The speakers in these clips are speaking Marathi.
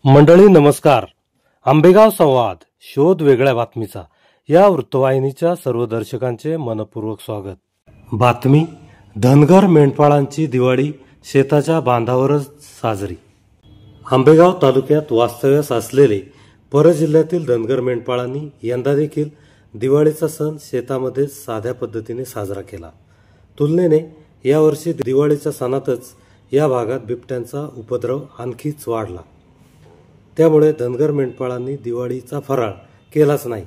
मंडळी नमस्कार. आंबेगाव संवाद शोध वेगळ्या बातमीचा या वृत्तवाहिनीच्या सर्व दर्शकांचे मनपूर्वक स्वागत. बातमी: धनगर मेंढपाळांची दिवाळी शेताच्या बांधावरच साजरी. आंबेगाव तालुक्यात वास्तव्यास असलेले परजिल्ह्यातील धनगर मेंढपाळांनी यंदा देखील दिवाळीचा सण शेतामध्ये साध्या पद्धतीने साजरा केला. तुलनेने यावर्षी दिवाळीच्या सणातच या भागात बिबट्यांचा उपद्रव आणखीच वाढला. त्यामुळे धनगर मेंढपाळांनी दिवाळीचा फराळ केलाच नाही.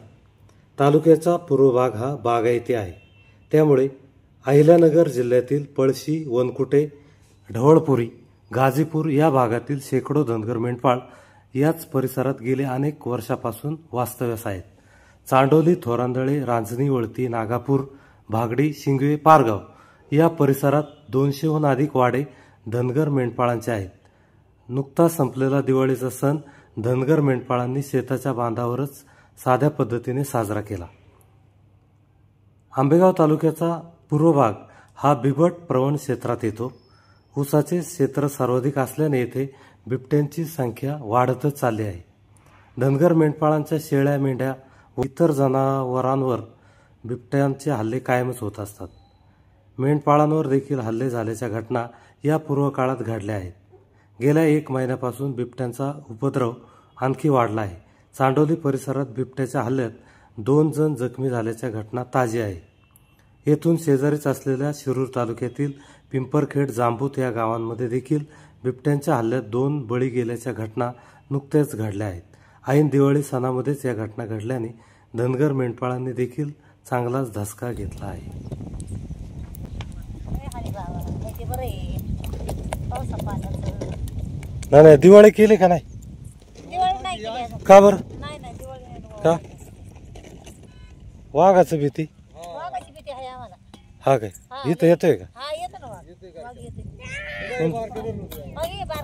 तालुक्याचा पूर्व भाग हा बागायती आहे. त्यामुळे अहिल्यानगर जिल्ह्यातील पळशी, वनकुटे, ढवळपुरी, गाजीपूर या भागातील शेकडो धनगर मेंढपाळ याच परिसरात गेले अनेक वर्षापासून वास्तव्यास आहेत. चांडोली, थोरांदळे, रांजणी, वळती, नागापूर, भागडी, शिंगवे, पारगाव या परिसरात 200हून अधिक वाडे धनगर मेंढपाळांचे आहेत. नुकताच संपलेला दिवाळीचा सण धनगर मेंढपाळांनी शेताच्या बांधावरच साध्या पद्धतीने साजरा केला. आंबेगाव तालुक्याचा पूर्व भाग हा बिबट प्रवण क्षेत्रात येतो. ऊसाचे क्षेत्र सर्वाधिक असल्याने येथे बिबट्यांची संख्या वाढतच चालली आहे. धनगर मेंढपाळांच्या शेळ्या, मेंढ्या व इतर जनावरांवर बिबट्यांचे हल्ले कायमच होत असतात. मेंढपाळांवर देखील हल्ले झाल्याच्या घटना या पूर्व काळात घडल्या आहेत. गेल्या 1 महिन्यापासून बिबट्यांचा उपद्रव आणखी वाढला आहे. चांडोली परिसरात बिबट्याच्या हल्ल्यात 2 जण जखमी झाल्याच्या घटना ताजी आहे. येथून शेजारीच असलेल्या शिरूर तालुक्यातील पिंपरखेड, जांबूत या गावांमध्ये देखील बिबट्यांच्या हल्ल्यात 2 बळी गेल्याच्या घटना नुकत्याच घडल्या आहेत. ऐन दिवाळी सणामध्येच या घटना घडल्याने धनगर मेंढपाळांनी देखील चांगलाच धसका घेतला आहे. नाही, दिवाळी केली का नाही? का बर? का वाघाचं भीती? हा काय इथं येतोय का?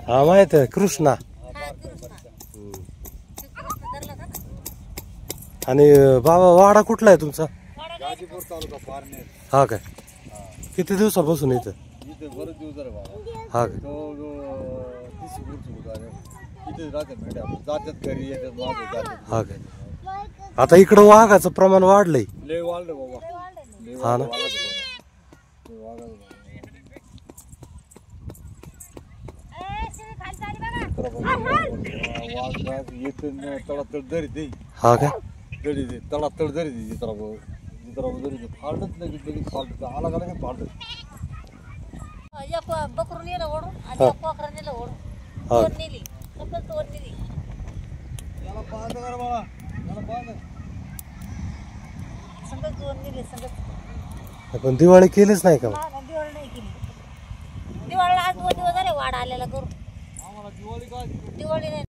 हा माहित आहे, कृष्णा. आणि बाबा वाडा कुठला आहे तुमचा? हा काय किती दिवसापासून इथं? हा काय हा काय आता इकडं वाघाचं प्रमाण वाढलंय. हा ना. हा काय बकरून नेलं ओढून आणि कोकरा नेलं ओढून दोन नेली सगळं दोन नेली. सगळं दोन नेली सगळं. पण दिवाळी केलीच नाही का? दिवाळी नाही केली. दिवाळीला आज 2 दिवस झाले वाडा आलेला करून. दिवाळी नाही.